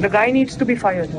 The guy needs to be fired.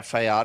FIR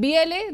BLA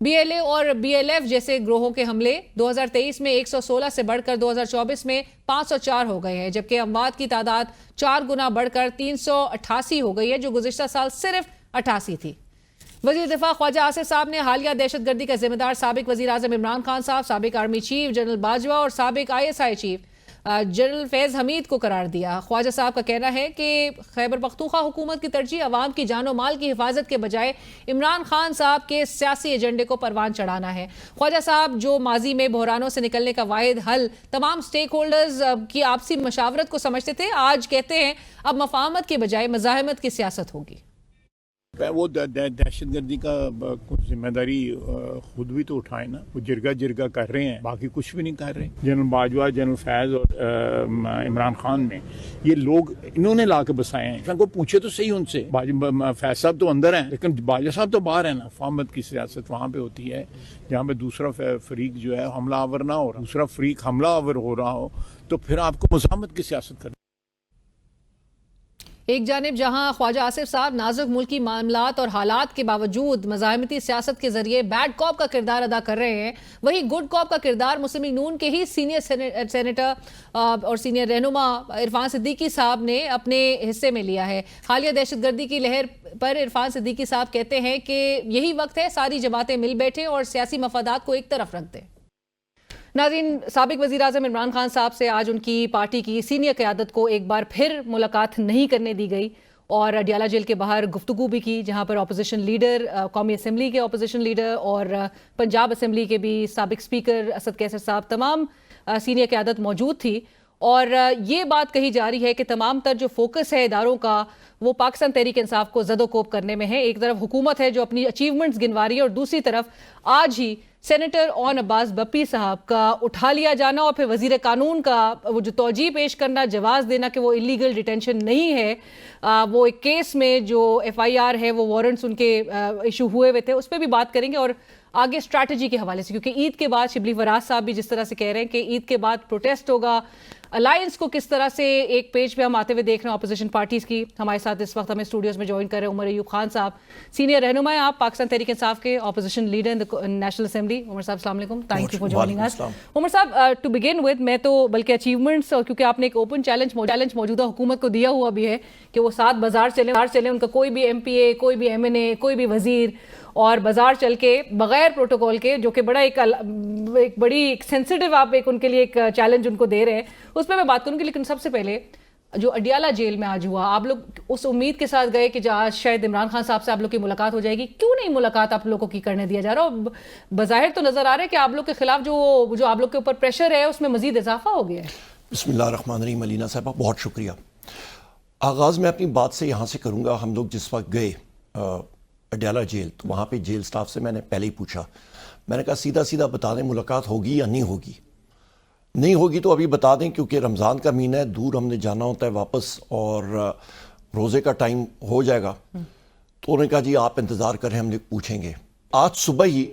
BLA اور BLF جیسے گروہوں کے حملے 2023 میں 116 سے بڑھ کر 2024 میں 504 ہو گئے ہیں، جبکہ اموات کی تعداد 4 گنا بڑھ کر 388 ہو گئی ہے، جو گزشتہ سال صرف 88 تھی۔ وزیر دفاع خواجہ آصف صاحب نے حالیہ دہشت گردی کا ذمہ دار سابق وزیر اعظم عمران خان صاحب، سابق آرمی چیف جنرل باجوہ اور سابق ISI چیف جنرل فیض حمید کو قرار دیا۔ خواجہ صاحب کا کہنا ہے کہ خیبر پختونخوا حکومت کی ترجیح عوام کی جان و مال کی حفاظت کے بجائے عمران خان صاحب کے سیاسی ایجنڈے کو پروان چڑھانا ہے۔ خواجہ صاحب جو ماضی میں بحرانوں سے نکلنے کا واحد حل تمام سٹیک ہولڈرز کی آپسی مشاورت کو سمجھتے تھے، آج کہتے ہیں اب مفاہمت کے بجائے مزاحمت کی سیاست ہوگی۔ وہ دہشت گردی کا کچھ ذمہ داری خود بھی تو اٹھائے نا، وہ جرگا کر رہے ہیں، باقی کچھ بھی نہیں کر رہے۔ جنرل باجوہ، جنرل فیض اور عمران خان میں یہ لوگ انہوں نے لا کے بسائے ہیں، ان کو پوچھے تو صحیح ان سے۔ فیض صاحب تو اندر ہیں لیکن باجوہ صاحب تو باہر ہیں نا۔ مفاہمت کی سیاست وہاں پہ ہوتی ہے جہاں پہ دوسرا فریق جو ہے حملہ آور نہ ہو رہا، دوسرا فریق حملہ آور ہو رہا ہو تو پھر آپ کو مزاحمت کی سیاست کرنی۔ ایک جانب جہاں خواجہ آصف صاحب نازک ملکی معاملات اور حالات کے باوجود مزاحمتی سیاست کے ذریعے بیڈ کاپ کا کردار ادا کر رہے ہیں، وہی گڈ کاپ کا کردار مسلم لیگ نون کے ہی سینئر سینیٹر اور سینئر رہنما عرفان صدیقی صاحب نے اپنے حصے میں لیا ہے۔ حالیہ دہشت گردی کی لہر پر عرفان صدیقی صاحب کہتے ہیں کہ یہی وقت ہے ساری جماعتیں مل بیٹھیں اور سیاسی مفادات کو ایک طرف رکھ دیں۔ ناظرین، سابق وزیر اعظم عمران خان صاحب سے آج ان کی پارٹی کی سینئر قیادت کو ایک بار پھر ملاقات نہیں کرنے دی گئی اور اڈیالہ جیل کے باہر گفتگو بھی کی، جہاں پر اپوزیشن لیڈر، قومی اسمبلی کے اپوزیشن لیڈر اور پنجاب اسمبلی کے بھی سابق اسپیکر اسد کیسر صاحب، تمام سینئر قیادت موجود تھی۔ اور یہ بات کہی جا رہی ہے کہ تمام تر جو فوکس ہے اداروں کا وہ پاکستان تحریک انصاف کو زد و کوب کرنے میں ہے۔ ایک طرف حکومت ہے جو اپنی اچیومنٹس گنوا رہی ہے اور دوسری طرف آج ہی سینیٹر اون عباس بپی صاحب کا اٹھا لیا جانا اور پھر وزیر قانون کا وہ جو توجیہ پیش کرنا، جواز دینا کہ وہ انلیگل ڈیٹینشن نہیں ہے، وہ ایک کیس میں جو FIR ہے وہ وارنٹس ان کے ایشو ہوئے ہوئے تھے، اس پہ بھی بات کریں گے اور آگے اسٹریٹجی کے حوالے سے، کیونکہ عید کے بعد شبلی فراز صاحب بھی جس طرح سے کہہ رہے ہیں کہ عید کے بعد پروٹیسٹ ہوگا، الائنس کو کس طرح سے ایک پیج پہ ہم آتے ہوئے دیکھ رہے ہیں اپوزیشن پارٹیز کی۔ ہمارے ساتھ اس وقت ہمیں اسٹوڈیوز میں جوائن کر رہے ہیں عمر ایوب خان صاحب، سینئر رہنما ہیں آپ پاکستان تحریک انصاف کے، اپوزیشن لیڈر ان نیشنل اسمبلی۔ عمر صاحب السلام علیکم، thank you for joining us. Umar صاحب، ٹو بگن ود، میں تو بلکہ اچیومنٹس اور کیونکہ آپ نے ایک اوپن چیلنج موجودہ حکومت کو دیا ہوا بھی ہے کہ وہ 7 بازار چلیں، ان کا کوئی بھی MPA، کوئی بھی MNA، کوئی بھی وزیر اور بازار چل کے بغیر پروٹوکول کے، جو کہ بڑا ایک بڑی سینسٹیو آپ ایک ان کے لیے ایک چیلنج ان کو دے رہے ہیں، اس پہ میں بات کروں گی۔ لیکن سب سے پہلے جو اڈیالہ جیل میں آج ہوا، آپ لوگ اس امید کے ساتھ گئے کہ آج شاید عمران خان صاحب سے آپ لوگ کی ملاقات ہو جائے گی، کیوں نہیں ملاقات آپ لوگوں کی کرنے دیا جا رہا؟ اور بظاہر تو نظر آ رہا ہے کہ آپ لوگ کے خلاف جو آپ لوگ کے اوپر پریشر ہے اس میں مزید اضافہ ہو گیا ہے۔ بسم اللہ الرحمن الرحیم۔ علینا صاحبہ بہت شکریہ۔ آغاز میں اپنی بات سے یہاں سے کروں گا۔ ہم لوگ جس وقت گئے اڈیالہ جیل تو وہاں پہ جیل سٹاف سے میں نے پہلے ہی پوچھا، میں نے کہا سیدھا بتا دیں ملاقات ہوگی یا نہیں ہوگی؟ نہیں ہوگی تو ابھی بتا دیں، کیونکہ رمضان کا مہینہ ہے، دور ہم نے جانا ہوتا ہے واپس اور روزے کا ٹائم ہو جائے گا۔ تو انہوں نے کہا جی آپ انتظار کریں، ہم لوگ پوچھیں گے۔ آج صبح ہی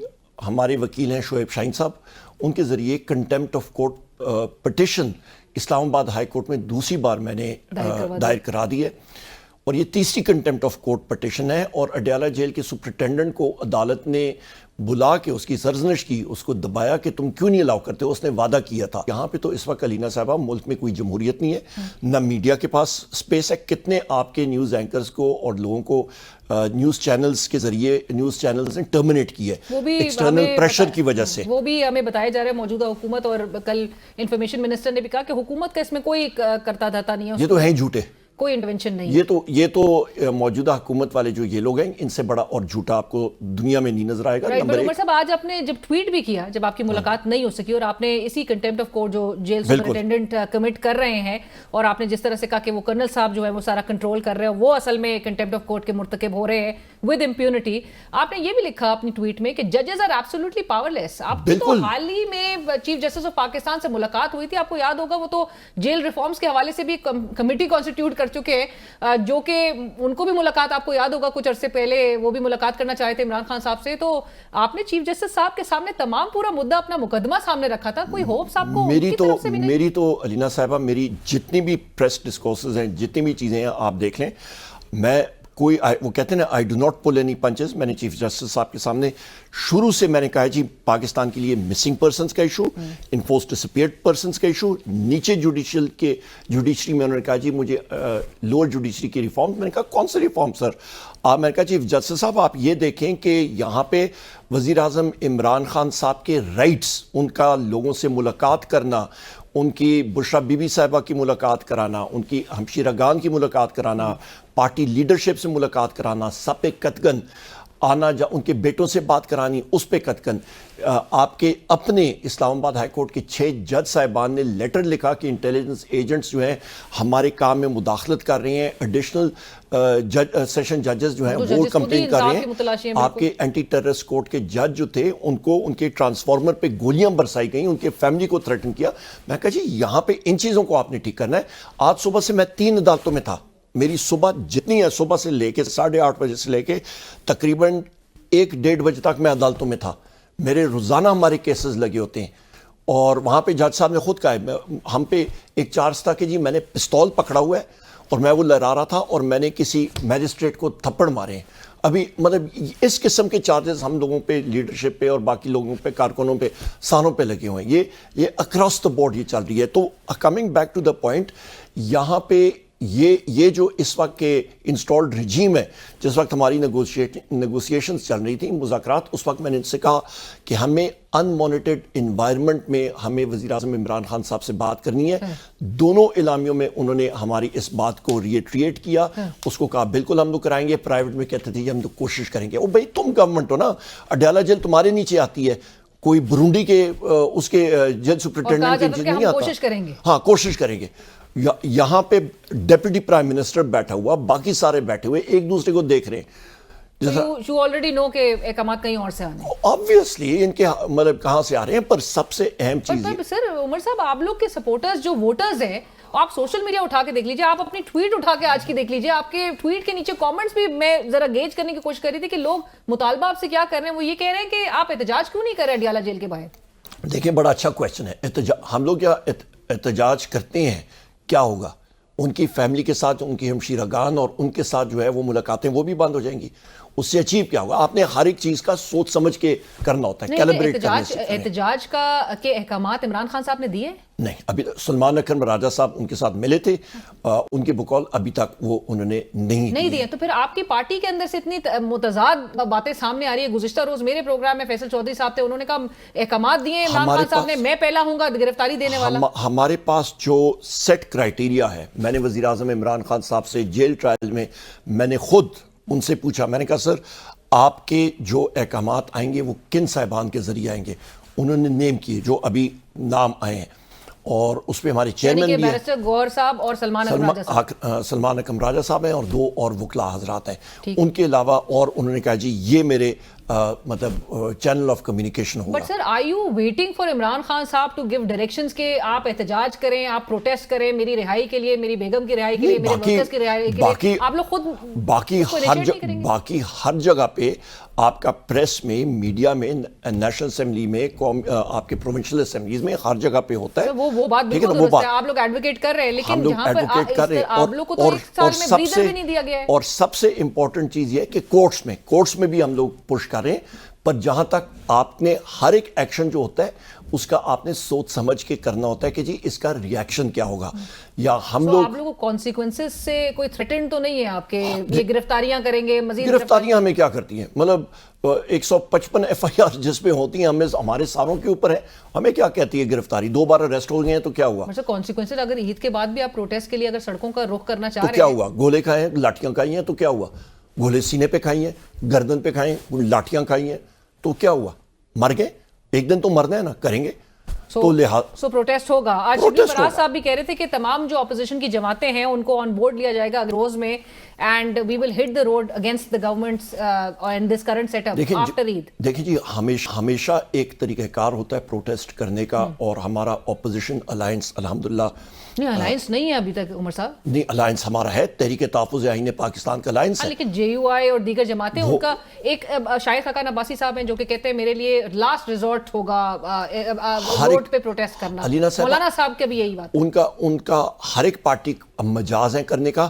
ہمارے وکیل ہیں شعیب شاہین صاحب، ان کے ذریعے کنٹیمپٹ آف کورٹ پٹیشن اسلام آباد ہائی کورٹ میں دوسری بار میں نے دائر کرا دی ہے، اور یہ تیسری کنٹیمپٹ آف کورٹ پٹیشن ہے۔ اور اڈیالہ جیل کے سپرنٹینڈنٹ کو عدالت نے بلا کے اس کی سرزنش کی، اس کو دبایا کہ تم کیوں نہیں الاؤ کرتے، اس نے وعدہ کیا تھا۔ یہاں پہ تو اس وقت علینا صاحبہ ملک میں کوئی جمہوریت نہیں ہے، نہ میڈیا کے پاس سپیس ہے۔ کتنے آپ کے نیوز اینکرز کو اور لوگوں کو نیوز چینلز کے ذریعے نیوز چینلز نے ٹرمینیٹ کی ہے ایکسٹرنل پریشر کی وجہ سے۔ وہ بھی ہمیں بتایا جا رہا ہے موجودہ حکومت، اور کل انفارمیشن منسٹر نے بھی کہا کہ حکومت کا اس میں کوئی کرتا دھرتا نہیں ہے، یہ تو ہیں جھوٹے، کوئی انٹرونشن نہیں۔ یہ تو موجودہ حکومت والے جو یہ لوگ ہیں، ان سے بڑا اور جھوٹا آپ کو دنیا میں نہیں نظر آئے گا۔ عمر صاحب، آج آپ نے جب ٹویٹ بھی کیا جب آپ کی ملاقات نہیں ہو سکی، اور آپ نے اسی کنٹیمپٹ آف کورٹ جو جیل سپرنٹینڈنٹ کمٹ کر رہے ہیں، اور آپ نے جس طرح سے کہا کہ وہ کرنل صاحب جو ہے وہ سارا کنٹرول کر رہے ہیں، وہ اصل میں کنٹیمپٹ آف کورٹ کے مرتکب ہو رہے ہیں ود امپیونٹی، آپ نے یہ بھی لکھا اپنی ٹویٹ میں کہ ججز آر ایبسولوٹلی پاور لیس۔ آپ کی تو حال ہی میں چیف جسٹس آف پاکستان سے ملاقات ہوئی تھی، آپ کو یاد ہوگا، وہ تو جیل ریفارمز کے حوالے سے بھی کمیٹی کانسٹیٹیوٹ کر چکے ہیں، جو کہ ان کو بھی ملاقات آپ کو یاد ہوگا کچھ عرصے پہلے وہ بھی ملاقات کرنا چاہے تھے عمران خان صاحب سے۔ تو آپ نے چیف جسٹس صاحب کے سامنے تمام پورا مدعا اپنا مقدمہ سامنے رکھا تھا، کوئی ہوپس آپ کو؟ میری تو علینا صاحبہ، میری جتنی بھی پریس ڈسکورسز ہیں، جتنی بھی چیزیں ہیں آپ دیکھ لیں، میں کوئی وہ کہتے ہیں نا I do not pull any punches. میں نے چیف جسٹس صاحب کے سامنے شروع سے میں نے کہا جی پاکستان کے لیے مسنگ پرسنس کا ایشو, انفورس ڈسپیئرڈ پرسنس کا ایشو, نیچے جوڈیشری میں انہوں نے کہا جی مجھے لوور جوڈیشری کی ریفارم. میں نے کہا کون سے ریفارم سر؟ میں نے کہا چیف جسٹس صاحب آپ یہ دیکھیں کہ یہاں پہ وزیر اعظم عمران خان صاحب کے رائٹس, ان کا لوگوں سے ملاقات کرنا, ان کی بشرا بی بی صاحبہ کی ملاقات کرانا, ان کی ہمشیرگان کی ملاقات کرانا, پارٹی لیڈرشپ سے ملاقات کرانا, سب پہ قطعاً آنا, ان کے بیٹوں سے بات کرانی اس پہ قطعاً. آپ کے اپنے اسلام آباد ہائی کورٹ کے 6 جج صاحبان نے لیٹر لکھا کہ انٹیلیجنس ایجنٹس جو ہیں ہمارے کام میں مداخلت کر رہے ہیں, ایڈیشنل سیشن ججز جو ہیں وہ کمپلین کر رہے ہیں. آپ کے اینٹی ٹیررسٹ کورٹ کے جج جو تھے ان کو ان کے ٹرانسفارمر پہ گولیاں برسائی گئیں, ان کے فیملی کو تھریٹن کیا. میں کہا جی یہاں پہ ان چیزوں کو آپ نے ٹھیک کرنا ہے. آج صبح سے میں 3 عدالتوں میں تھا. میری صبح جتنی ہے, صبح سے لے کے 8:30 بجے سے لے کے تقریباً 1-1:30 بجے تک میں عدالتوں میں تھا. میرے روزانہ ہمارے کیسز لگے ہوتے ہیں, اور وہاں پہ جج صاحب نے خود کہا ہے, ہم پہ ایک چارج تھا کہ جی میں نے پستول پکڑا ہوا ہے اور میں وہ لہرا رہا تھا اور میں نے کسی میجسٹریٹ کو تھپڑ مارے ہیں. ابھی مطلب اس قسم کے چارجز ہم لوگوں پہ, لیڈرشپ پہ اور باقی لوگوں پہ, کارکنوں پہ, سانوں پہ لگے ہوئے ہیں. یہ اکراس دا بورڈ یہ چل رہی ہے. تو coming back to the point, یہاں پہ یہ جو اس وقت کے انسٹالڈ رجیم ہے, جس وقت ہماری نیگوسیشنز چل رہی تھیں, مذاکرات, اس وقت میں نے ان سے کہا کہ ہمیں ان مانیٹرڈ انوائرمنٹ میں ہمیں وزیر اعظم عمران خان صاحب سے بات کرنی ہے. دونوں اعلامیوں میں انہوں نے ہماری اس بات کو ریٹریٹ کیا, اس کو کہا بالکل ہم لوگ کرائیں گے. پرائیویٹ میں کہتے تھے ہم تو کوشش کریں گے. او بھائی تم گورنمنٹ ہو نا, اڈیالہ جیل تمہارے نیچے آتی ہے, کوئی برونڈی کے اس کے جیل سپرنٹینڈنٹ کے نیچے نہیں آتا. کوشش کریں گے, ہاں کوشش کریں گے. یہاں پہ ڈیپٹی پرائم منسٹر بیٹھا ہوا, باقی سارے بیٹھے ہوئے ایک دوسرے کو دیکھ رہے ہیں. you already know کہ احکامات کہیں اور سے آنے ہیں. obviously ان کے مطلب کہاں سے آ رہے ہیں, پر سب سے اہم چیز ہے سر عمر صاحب, آپ لوگ کے سپورٹرز جو ووٹرز ہیں, آپ سوشل میڈیا اٹھا کے دیکھ لیجئے, آپ اپنی ٹویٹ اٹھا کے آج کی دیکھ لیجئے, آپ کے ٹویٹ کے نیچے کامنٹس بھی میں ذرا گیج کرنے کی کوشش کر رہی تھی کہ لوگ مطالبہ آپ سے کیا کر رہے ہیں. وہ یہ کہہ رہے ہیں کہ آپ احتجاج کیوں نہیں کر رہے اڈیالہ جیل کے باہر. دیکھیں بڑا اچھا کویسچن ہے. ہم لوگ کیا احتجاج کرتے ہیں, کیا ہوگا؟ ان کی فیملی کے ساتھ, ان کی ہمشیرگان اور ان کے ساتھ جو ہے وہ ملاقاتیں وہ بھی بند ہو جائیں گی. اس سے اچیو کیا ہوگا؟ آپ نے ہر ایک چیز کا سوچ سمجھ کے کرنا ہوتا ہے, کیلیبریٹ کرنے سے. احتجاج کا کے احکامات عمران خان صاحب نے دیے نہیں, ابھی سلمان اکرم راجہ صاحب ان کے ساتھ ملے تھے, ان کے بقول ابھی تک وہ انہوں نے نہیں دیے. تو پھر آپ کی پارٹی کے اندر سے اتنی متضاد باتیں سامنے آ رہی ہے. گزشتہ روز میرے پروگرام میں فیصل چودھری صاحب تھے, انہوں نے کہا احکامات دیے عمران خان صاحب نے, میں پہلا ہوں گا گرفتاری دینے والا. ہمارے پاس جو سیٹ کرائیٹیریا ہے, میں نے وزیر اعظم عمران خان صاحب سے جیل ٹرائل میں میں نے خود ان سے پوچھا, میں نے کہا سر آپ کے جو احکامات آئیں گے وہ کن صاحبان کے ذریعے آئیں گے؟ انہوں نے نیم کیے جو ابھی نام آئے ہیں, اور اس پہ ہمارے چیئرمین بھی ہیں, بیرسٹر گور صاحب اور سلمان اکرم راجہ صاحب ہیں, اور 2 اور وکلا حضرات ہیں ان کے علاوہ. اور انہوں نے کہا جی یہ میرے مطلب چینل آف کمیونیکیشن ہوگا. But sir are you waiting for Imran Khan صاحب ٹو گیو ڈائریکشنز کہ آپ احتجاج کریں, آپ پروٹیسٹ کریں میری رہائی کے لیے, میری بیگم کی رہائی کے لیے, میرے ورکرز کی رہائی کے لیے, آپ لوگ خود باقی ہر جگہ پہ آپ کا پریس میں, میڈیا میں, نیشنل اسمبلی میں, آپ کے پروونشل اسمبلیز میں, ہر جگہ پہ ہوتا ہے. وہ بات بالکل درست ہے, آپ لوگ ایڈوکیٹ کر رہے ہیں, لیکن جہاں پر آپ لوگ کو تو 1 سال میں بریدر بھی نہیں دیا گیا ہے. اور سب سے امپورٹنٹ چیز یہ ہے کہ کورٹس میں بھی ہم لوگ پش کر رہے ہیں, پر جہاں تک آپ نے ہر ایک ایکشن جو ہوتا ہے اس کا آپ نے سوچ سمجھ کے کرنا ہوتا ہے کہ جی اس کا ری ایکشن کیا ہوگا. یا ہم لوگ آپ لوگوں کانسیکوینسز سے کوئی تھریٹن تو نہیں ہے آپ کے, یہ گرفتاریاں کریں گے, مزید گرفتاریاں ہمیں کیا کرتی ہیں؟ مطلب 155 FIR جس پہ ہوتی ہیں ہمارے ساروں کے اوپر ہے, ہمیں کیا کہتی ہے گرفتاری؟ 2 بار اریسٹ ہو گئے ہیں تو کیا ہوا؟ مطلب کانسیکوینسز اگر عید کے بعد بھی آپ پروٹیسٹ کے لیے اگر سڑکوں کا رخ کرنا چاہ رہے ہیں تو کیا ہوا؟ گولے کھائے ہیں, لاٹھیاں کھائی ہیں تو کیا ہوا؟ گولے سینے پہ کھائی ہیں, گردن پہ کھائیں, لاٹھیاں کھائی ہیں تو کیا ہوا؟ مر گئے, ایک دن تو مرنا ہے نا, کریں گے. سو پروٹیسٹ ہوگا. آج شبلی فراز صاحب بھی کہہ رہے تھے کہ تمام جو اپوزیشن کی جماعتیں ہیں ان کو آن بورڈ لیا جائے گا روز میں, and we will hit the road against the governments and this current set up after Eid. دیکھیں جی, ہمیشہ ایک طریقہ کار ہوتا ہے پروٹیسٹ کرنے کا, اور ہمارا اپوزیشن الائنس الحمدللہ نہیں, الائنس نہیں ہے ابھی تک عمر صاحب. نہیں, الائنس ہمارا ہے, تحریک تحفظ آئین پاکستان کا الائنس ہے. لیکن JUI اور دیگر جماعتیں, ان کا ایک شاہد خاقان عباسی صاحب ہیں جو کہ کہتے ہیں میرے لیے لاسٹ ریزورٹ ہوگا روڈ پہ پروٹیسٹ کرنا. مولانا صاحب کے بھی یہی بات. ان کا ہر ایک پارٹی مجاز ہے کرنے کا.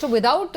So without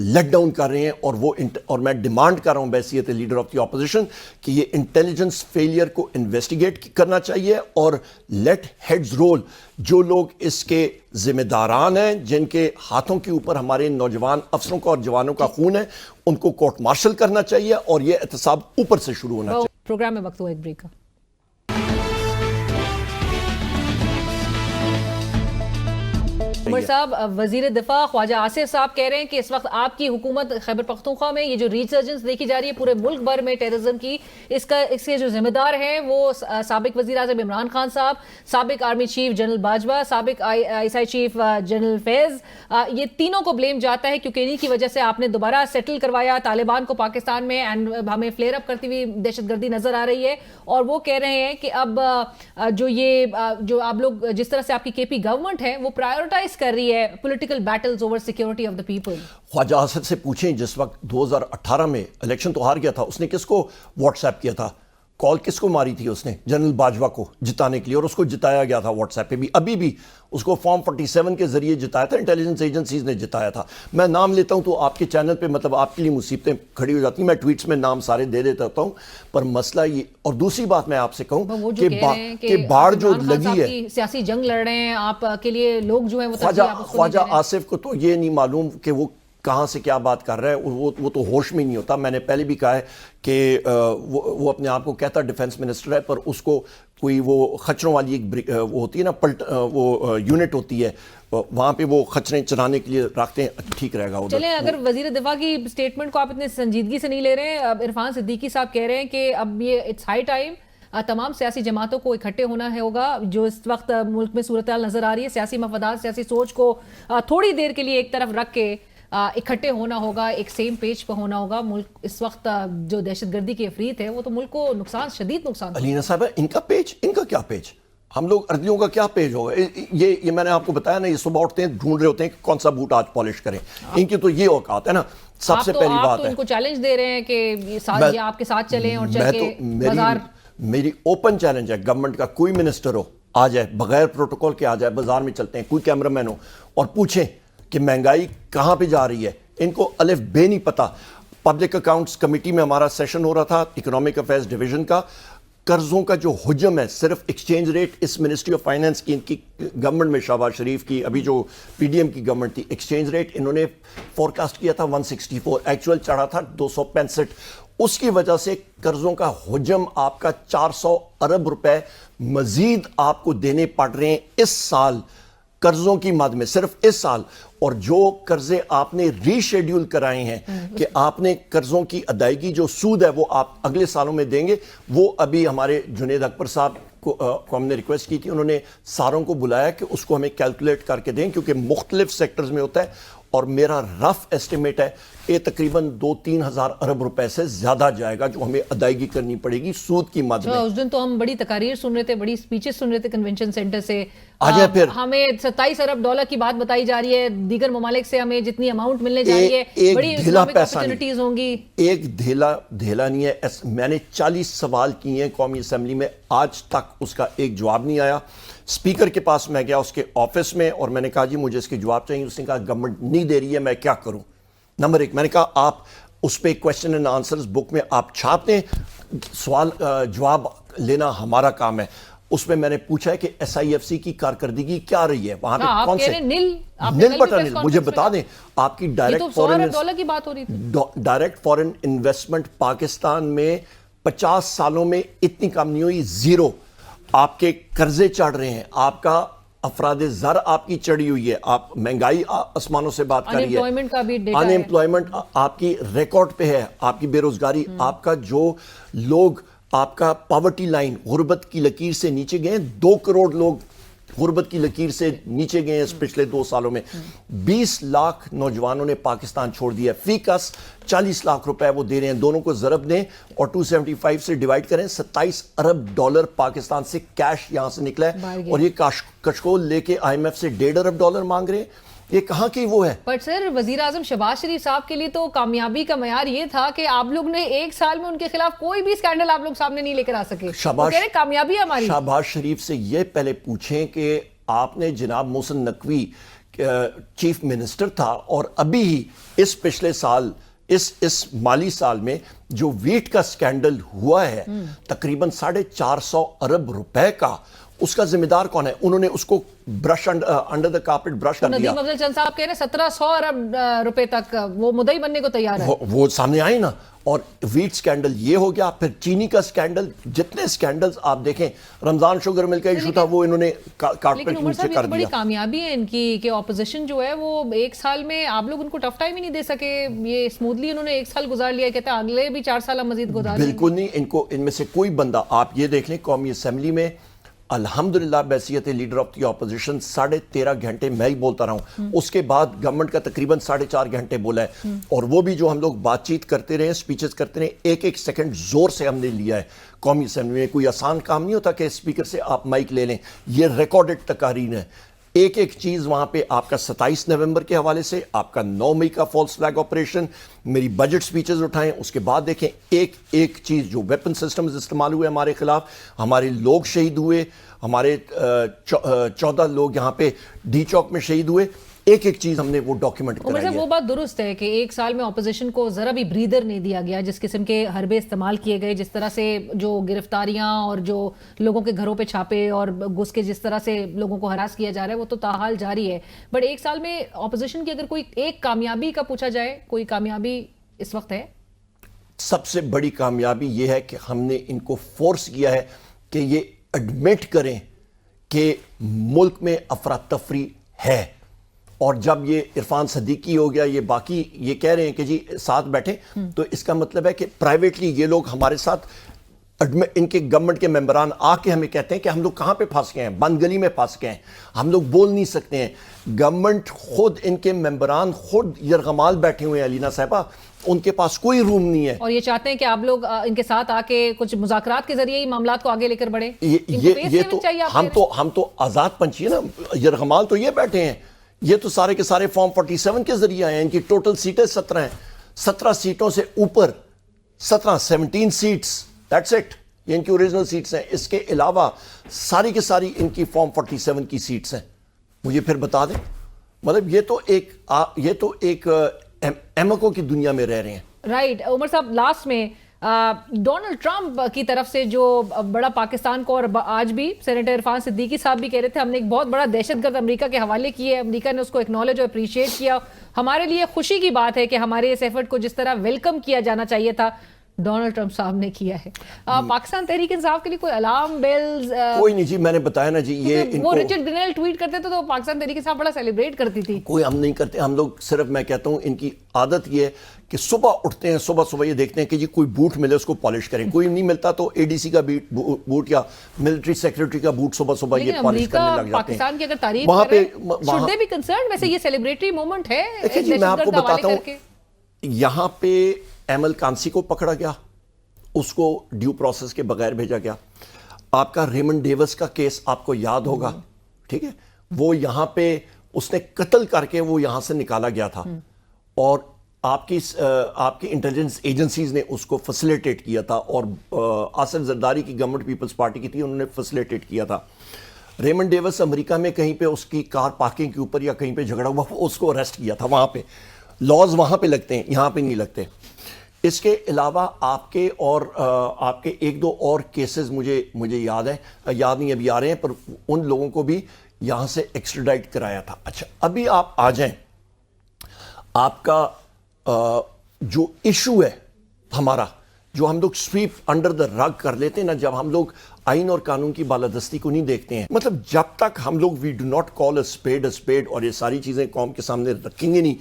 لیٹ ڈاؤن کر رہے ہیں اور میں ڈیمانڈ کر رہا ہوں بحیثیت لیڈر آف دی اپوزیشن کہ یہ انٹیلیجنس فیلئر کو انویسٹیگیٹ کرنا چاہیے اور لیٹ ہیڈز رول. جو لوگ اس کے ذمہ داران ہیں جن کے ہاتھوں کے اوپر ہمارے نوجوان افسروں کا اور جوانوں کا خون ہے ان کو کورٹ مارشل کرنا چاہیے اور یہ احتساب اوپر سے شروع ہونا چاہیے. پروگرام میں وقت ہوا ایک بریک کا. عمر صاحب، وزیر دفاع خواجہ آصف صاحب کہہ رہے ہیں کہ اس وقت آپ کی حکومت خیبر پختونخوا میں یہ جو ریسرجنس دیکھی جا رہی ہے پورے ملک بھر میں ٹیررزم کی، اس کے جو ذمہ دار ہیں وہ سابق وزیر اعظم عمران خان صاحب، سابق آرمی چیف جنرل باجوہ، سابق ISI چیف جنرل فیض، یہ تینوں کو بلیم جاتا ہے کیونکہ انہی کی وجہ سے آپ نے دوبارہ سیٹل کروایا طالبان کو پاکستان میں، اینڈ ہمیں فلیئر اپ کرتی ہوئی دہشت گردی نظر آ رہی ہے. اور وہ کہہ رہے ہیں کہ اب جو آپ لوگ جس طرح سے آپ کی KP گورنمنٹ ہے وہ پرائیورٹائز کر رہی ہے political battles over security of the people. Khawaja Asif سے پوچھیں جس وقت 2018 میں الیکشن تو ہار گیا تھا، اس نے کس کو واٹس ایپ کیا تھا؟ کال کس کو ماری تھی اس نے؟ جنرل باجوہ کو جتانے کے لیے، اور اس کو جتایا گیا تھا واٹس ایپ پہ بھی. ابھی بھی اس کو فارم 47 کے ذریعے جتایا تھا، انٹیلیجنس ایجنسیز نے جتایا تھا. میں نام لیتا ہوں تو آپ کے چینل پہ مطلب آپ کے لیے مصیبتیں کھڑی ہو جاتی ہیں. میں ٹویٹس میں نام سارے دے دیتا ہوں، پر مسئلہ یہ. اور دوسری بات میں آپ سے کہوں کہ باڑ جو لگی ہے، سیاسی جنگ لڑ رہے ہیں آپ کے لیے لوگ جو ہیں وہ خواجہ آصف کو تو یہ نہیں معلوم کہ وہ کہاں سے کیا بات کر رہا ہے، وہ تو ہوش میں نہیں ہوتا. میں نے پہلے بھی کہا ہے کہ وہ اپنے آپ کو کہتا ڈیفنس منسٹر ہے، پر اس کو کوئی وہ خچروں والی ایک وہ ہوتی ہے نا وہ یونٹ ہوتی ہے، وہاں پہ وہ خچریں چلانے کے لیے رکھتے ہیں، ٹھیک رہے گا. چلیں، اگر وزیر دفاع کی سٹیٹمنٹ کو آپ اتنے سنجیدگی سے نہیں لے رہے ہیں، عرفان صدیقی صاحب کہہ رہے ہیں کہ اب یہ اٹس ہائی ٹائم تمام سیاسی جماعتوں کو اکٹھے ہونا ہوگا. جو اس وقت ملک میں صورتحال نظر آ رہی ہے، سیاسی مفادات، سیاسی سوچ کو تھوڑی دیر کے لیے ایک طرف رکھ کے اکٹھے ہونا ہوگا، ایک سیم پیج پہ ہونا ہوگا. ملک اس وقت جو دہشت گردی کی افریت ہے وہ تو ملک کو شدید نقصان. علینا صاحب، ان کا کیا پیج؟ ہم لوگ اردلیوں کا کیا پیج ہوگا؟ یہ میں نے آپ کو بتایا نا، یہ صبح اٹھتے ہیں ڈھونڈ رہے ہوتے ہیں کہ کون سا بوٹ آج پالش کریں. ان کی تو یہ اوقات ہے نا. سب سے پہلی بات ہے ان کو چیلنج دے رہے ہیں کہ یہ آپ کے ساتھ چلیں اور چل کے بازار. میری اوپن چیلنج ہے، گورنمنٹ کا کوئی منسٹر ہو آ جائے بغیر پروٹوکول کے، آ جائے بازار میں چلتے ہیں، کوئی کیمرہ مین ہو اور پوچھیں کہ مہنگائی کہاں پہ جا رہی ہے. ان کو الف بے نہیں پتا. پبلک اکاؤنٹس کمیٹی میں ہمارا سیشن ہو رہا تھا اکنامک افیئرز ڈویژن کا. قرضوں کا جو حجم ہے، صرف ایکسچینج ریٹ اس منسٹری آف فائنانس کی، ان کی گورنمنٹ میں شہباز شریف کی، ابھی جو PDM کی گورنمنٹ تھی، ایکسچینج ریٹ انہوں نے فورکاسٹ کیا تھا 164، ایکچوئل چڑھا تھا 265. اس کی وجہ سے قرضوں کا حجم آپ کا 400 ارب روپے مزید آپ کو دینے پڑ رہے ہیں اس سال قرضوں کی مد میں، صرف اس سال. اور جو قرضے آپ نے ری شیڈیول کرائے ہیں کہ آپ نے قرضوں کی ادائیگی جو سود ہے وہ آپ اگلے سالوں میں دیں گے، وہ ابھی ہمارے جنید اکبر صاحب کو ہم نے ریکویسٹ کی تھی، انہوں نے ساروں کو بلایا کہ اس کو ہمیں کیلکولیٹ کر کے دیں، کیونکہ مختلف سیکٹرز میں ہوتا ہے. اور میرا رف ایسٹیمیٹ ہے یہ تقریباً 2-3 ہزار ارب روپے سے زیادہ جائے گا جو ہمیں ادائیگی کرنی پڑے گی سود کی مد میں. اس دن تو ہم بڑی تقاریر سن رہے تھے، بڑی سپیچز سن رہے تھے کنونشن سینٹر سے. ہمیں 27 ارب ڈالر کی بات بتائی جا رہی ہے، دیگر ممالک سے ہمیں جتنی اماؤنٹ ملنے جا رہی ہے بڑی اکنامک اپرچونٹیز ہوں گی. ایک دھیلا نہیں ہے. میں نے 40 سوال کیے ہیں قومی اسمبلی میں، آج تک اس کا ایک جواب نہیں آیا. اسپیکر کے پاس میں گیا اس کے آفس میں اور میں نے کہا جی مجھے اس کے جواب چاہیے. اس نے کہا گورنمنٹ نہیں دے رہی ہے، میں کیا کروں؟ نمبر 1 میں نے کہا آپ اس پہ کویسچن اینڈ آنسرز بک میں آپ چھاپ دیں، سوال جواب لینا ہمارا کام ہے. اس میں میں نے پوچھا ہے کہ SIFC کی کارکردگی کیا رہی ہے وہاں پہ، کون سے نل بٹا نل. مجھے بتا دیں آپ کی ڈائریکٹ فارن انویسٹمنٹ پاکستان میں 50 سالوں میں اتنی کم نہیں ہوئی، زیرو. آپ کے قرضے چڑھ رہے ہیں، آپ کا افراد زر آپ کی چڑھی ہوئی ہے، آپ مہنگائی آسمانوں سے بات کر رہی ہے، ان ایمپلائمنٹ آپ کی ریکارڈ پہ ہے، آپ کی بے روزگاری، آپ کا جو لوگ، آپ کا پاورٹی لائن غربت کی لکیر سے نیچے گئے ہیں، 2 کروڑ لوگ غربت کی لکیر سے نیچے گئے ہیں پچھلے 2 سالوں میں. 20 لاکھ نوجوانوں نے پاکستان چھوڑ دیا. فی کس 40 لاکھ روپے وہ دے رہے ہیں. دونوں کو ضرب دیں اور 275 سے ڈیوائڈ کریں، 27 ارب ڈالر پاکستان سے کیش یہاں سے نکلا ہے. اور یہ کشکول لے کے IMF سے 1.5 ارب ڈالر مانگ رہے ہیں. یہ کہاں کی وہ ہے؟ پر سر وزیر اعظم شہباز شریف صاحب کے لیے تو کامیابی کا معیار یہ تھا کہ آپ لوگ نے 1 سال میں ان کے خلاف کوئی بھی اسکینڈل آپ لوگ سامنے نہیں لے کر آ سکے. وہ کہہ رہے ہیں کامیابی ہماری. شہباز شریف سے یہ پہلے پوچھیں کہ آپ نے جناب محسن نقوی چیف منسٹر تھا, اور ابھی ہی اس پچھلے سال اس مالی سال میں جو ویٹ کا سکینڈل ہوا ہے تقریباً 450 ارب روپے کا, اس کا ذمہ دار کون ہے؟ انہوں نے اس کو brush under the carpet brush کر دیا. ندیم افضل چند صاحب کہہ رہے ہیں 1700 ارب روپے تک وہ مدعی بننے کو تیار ہے. وہ سامنے آئے نا. اور ویٹ سکینڈل یہ ہو گیا, پھر چینی کا سکینڈل, جتنے سکینڈلز آپ دیکھیں, رمضان شوگر مل کا ایشو تھا وہ انہوں نے کارپیٹ لیکن عمر صاحب یہ کر تو بڑی دیا. کامیابی ہے ان کی کہ اپوزیشن جو ہے وہ ایک سال میں آپ لوگ ان کو ٹف ٹائم ہی نہیں دے سکے. یہ اسموتھلی انہوں نے ایک سال گزار لیا, کہتے ہیں اگلے بھی 4 سال مزید گزار. بالکل نہیں, ان میں سے کوئی بندہ, آپ یہ دیکھ لیں قومی اسمبلی میں الحمدللہ بحیثیت لیڈر آف دی اپوزیشن 13.5 گھنٹے میں ہی بولتا رہا ہوں. اس کے بعد گورنمنٹ کا تقریباً 4.5 گھنٹے بولا ہے, اور وہ بھی جو ہم لوگ بات چیت کرتے رہے, سپیچز کرتے رہے, ایک سیکنڈ زور سے ہم نے لیا ہے. قومی اسمبلی میں کوئی آسان کام نہیں ہوتا کہ اسپیکر سے آپ مائک لے لیں, یہ ریکارڈڈ تقاریر ہے. ایک چیز وہاں پہ آپ کا 27 نومبر کے حوالے سے, آپ کا 9 مئی کا فالس فلیگ آپریشن, میری بجٹ سپیچز اٹھائیں, اس کے بعد دیکھیں ایک چیز جو ویپن سسٹمز استعمال ہوئے ہمارے خلاف, ہمارے لوگ شہید ہوئے, ہمارے 14 لوگ یہاں پہ ڈی چوک میں شہید ہوئے, ایک چیز ہم نے وہ ڈاکیومنٹ کرائی ہے. وہ بات درست ہے کہ ایک سال میں اپوزیشن کو ذرا بھی بریدر نہیں دیا گیا. جس قسم کے حربے استعمال کیے گئے, جس طرح سے جو گرفتاریاں اور جو لوگوں کے گھروں پہ چھاپے اور گھس کے جس طرح سے لوگوں کو ہراس کیا جا رہا ہے, وہ تو تاحال جاری ہے. بٹ ایک سال میں اپوزیشن کی اگر کوئی ایک کامیابی کا پوچھا جائے, کوئی کامیابی اس وقت ہے؟ سب سے بڑی کامیابی یہ ہے کہ ہم نے ان کو فورس کیا ہے کہ یہ ایڈمٹ کریں کہ ملک میں افراتفری ہے. اور جب یہ عرفان صدیقی ہو گیا, یہ باقی یہ کہہ رہے ہیں کہ جی ساتھ بیٹھیں, تو اس کا مطلب ہے کہ پرائیویٹلی یہ لوگ ہمارے ساتھ, ان کے گورنمنٹ کے ممبران آ کے ہمیں کہتے ہیں کہ ہم لوگ کہاں پہ پھنس گئے ہیں, بند گلی میں پھنس گئے ہیں, ہم لوگ بول نہیں سکتے ہیں. گورنمنٹ خود, ان کے ممبران خود یرغمال بیٹھے ہوئے ہیں علینا صاحبہ, ان کے پاس کوئی روم نہیں ہے. اور یہ چاہتے ہیں کہ آپ لوگ ان کے ساتھ آ کے کچھ مذاکرات کے ذریعے ہی معاملات کو آگے لے کر بڑھیں. یہ تو ہم تو آزاد پنچھی ہے نا, یرغمال تو یہ بیٹھے ہیں, یہ تو سارے کے سارے فارم 47 کے ذریعے آئے ہیں. ان کی ٹوٹل سیٹیں 17 ہیں, 17 سیٹوں سے اوپر 17 سیٹس, دیٹس اٹ, یہ ان کی اوریجنل سیٹس ہیں. اس کے علاوہ ساری کے ساری ان کی فارم 47 کی سیٹس ہیں. مجھے پھر بتا دیں, مطلب یہ تو ایک ایمکو کی دنیا میں رہ رہے ہیں. رائٹ. عمر صاحب, لاسٹ میں ڈونلڈ ٹرمپ کی طرف سے جو بڑا پاکستان کو, اور آج بھی سینیٹر عرفان صدیقی صاحب بھی کہہ رہے تھے ہم نے ایک بہت بڑا دہشت گرد امریکہ کے حوالے کی ہے, امریکہ نے اس کو ایکنالج اور اپریشیٹ کیا. ہمارے لیے خوشی کی بات ہے کہ ہمارے اس ایفرٹ کو جس طرح ویلکم کیا جانا چاہیے تھا ڈونلڈ ٹرمپ صاحب نے کیا ہے. پاکستان تحریک انصاف کے لیے کوئی الارم بیلز کوئی نہیں جی, میں نے بتایا نا جی, یہ وہ رچرڈ گرینل ٹویٹ کرتے تھے تو پاکستان تحریک انصاف بڑا سیلیبریٹ کرتی تھی. کوئی ہم نہیں کرتے, ہم لوگ صرف, میں کہتا ہوں ان کی عادت یہ ہے کہ صبح اٹھتے ہیں, صبح یہ دیکھتے ہیں کہ جی کوئی بوٹ ملے اس کو پالش کریں, کوئی نہیں ملتا تو اے ڈی سی کا بوٹ یا ملٹری سیکرٹری کا بوٹ صبح یہ پالش کرنے لگ جاتے ہیں. پاکستان کی اگر تعریف کریں should they be concerned؟ ویسے یہ سیلیبریٹری مومنٹ ہے. دیکھیں جی, میں آپ کو بتاتا ہوں, یہاں پہ ایمل کانسی کو پکڑا گیا, اس کو ڈیو پروسیس کے بغیر بھیجا گیا. آپ کا ریمنڈ ڈیوس کا کیس آپ کو یاد ہوگا, ٹھیک ہے, وہ یہاں پہ اس نے قتل کر کے وہ یہاں سے نکالا گیا تھا, اور آپ کی انٹیلیجنس ایجنسیز نے اس کو فیسیلیٹیٹ کیا تھا, اور آصف زرداری کی گورنمنٹ پیپلز پارٹی کی تھی, انہوں نے فیسیلیٹیٹ کیا تھا. ریمنڈ ڈیوس امریکہ میں کہیں پہ اس کی کار پارکنگ کے اوپر یا کہیں پہ جھگڑا ہوا, اس کو اریسٹ کیا تھا. وہاں پہ لاز وہاں پہ لگتے ہیں, یہاں پہ نہیں لگتے. اس کے علاوہ آپ کے 1-2 اور کیسز مجھے یاد نہیں ابھی آ رہے ہیں, پر ان لوگوں کو بھی یہاں سے ایکسٹریڈائٹ کرایا تھا. اچھا, ابھی آپ آ جائیں, آپ کا جو ایشو ہے ہمارا, جو ہم لوگ سویپ انڈر دا رگ کر لیتے ہیں نا, جب ہم لوگ آئین اور قانون کی بالادستی کو نہیں دیکھتے ہیں, مطلب جب تک ہم لوگ we do not call a spade اور یہ ساری چیزیں قوم کے سامنے رکھیں گے نہیں,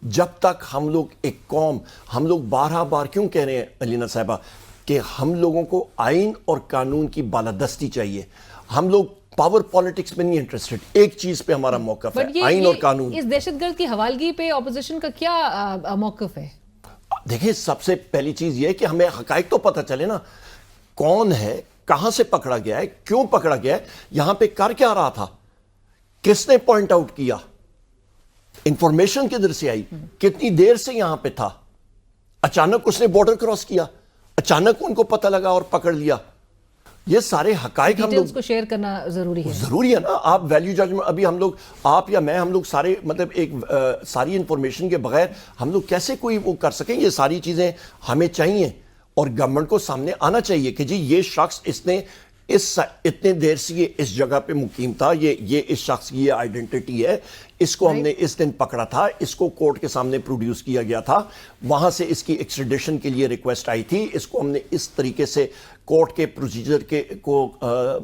جب تک ہم لوگ ایک قوم, ہم لوگ بار کیوں کہہ رہے ہیں علینا صاحبہ کہ ہم لوگوں کو آئین اور قانون کی بالادستی چاہیے, ہم لوگ پاور پالیٹکس میں نہیں انٹرسٹڈ, ایک چیز پہ ہمارا موقف ہے, آئین اور قانون. اس دہشت گرد کی حوالگی پہ اپوزیشن کا کیا موقف ہے؟ دیکھیں, سب سے پہلی چیز یہ ہے کہ ہمیں حقائق تو پتہ چلے نا, کون ہے, کہاں سے پکڑا گیا ہے, کیوں پکڑا گیا ہے, یہاں پہ کر کیا رہا تھا, کس نے پوائنٹ آؤٹ کیا, انفارمیشن کدھر سے آئی, کتنی دیر سے یہاں پہ تھا, اچانک اس نے بارڈر کراس کیا, اچانک ان کو پتہ لگا اور پکڑ لیا. یہ سارے حقائق ہم لوگ ڈیٹیلز کو شیئر کرنا ضروری ہے. ضروری ہے نا. آپ ویلیو ججمنٹ ابھی ہم لوگ آپ یا میں ہم لوگ سارے مطلب ایک ساری انفارمیشن کے بغیر ہم لوگ کیسے کوئی وہ کر سکیں. یہ ساری چیزیں ہمیں چاہیے اور گورنمنٹ کو سامنے آنا چاہیے کہ جی یہ شخص اس نے اتنے دیر سے یہ اس جگہ پہ مقیم تھا, یہ اس شخص کی یہ آئیڈینٹی ہے, اس کو ہم نے اس دن پکڑا تھا, اس کو کورٹ کے سامنے پروڈیوس کیا گیا تھا, وہاں سے اس کی ایکسٹریڈیشن کے لیے ریکویسٹ آئی تھی, اس کو ہم نے اس طریقے سے کورٹ کے پروسیجر کو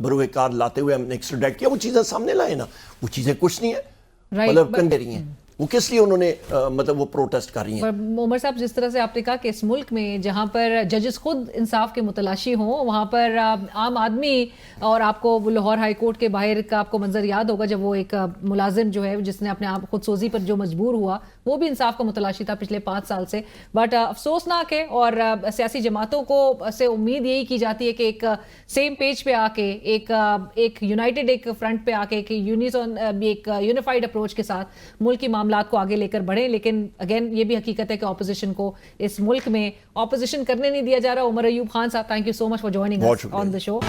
بروئے کار لاتے ہوئے ہم نے ایکسٹریڈیٹ کیا. وہ چیزیں سامنے لائے نا, وہ چیزیں کچھ نہیں ہیں, مطلب کر رہی ہیں وہ کس لیے انہوں نے مطلب وہ پروٹیسٹ کر رہی ہیں. عمر صاحب جس طرح سے آپ نے کہا کہ اس ملک میں جہاں پر ججز خود انصاف کے متلاشی ہوں, وہاں پر عام آدمی, اور آپ کو لاہور ہائی کورٹ کے باہر کا آپ کو منظر یاد ہوگا جب وہ ایک ملازم جو ہے جس نے اپنے آپ خود سوزی پر جو مجبور ہوا, وہ بھی انصاف کا متلاشی تھا پچھلے 5 سال سے. بٹ افسوسناک ہے, اور سیاسی جماعتوں کو سے امید یہی کی جاتی ہے کہ ایک سیم پیج پہ آ کے ایک یونائٹڈ ایک فرنٹ پہ آ کے ایک یونیفائڈ اپروچ کے ساتھ ملک کی معاملات کو آگے لے کر بڑھیں. لیکن اگین یہ بھی حقیقت ہے کہ اپوزیشن کو اس ملک میں اپوزیشن کرنے نہیں دیا جا رہا. عمر ایوب خان صاحب, thank you so much for joining us on the show.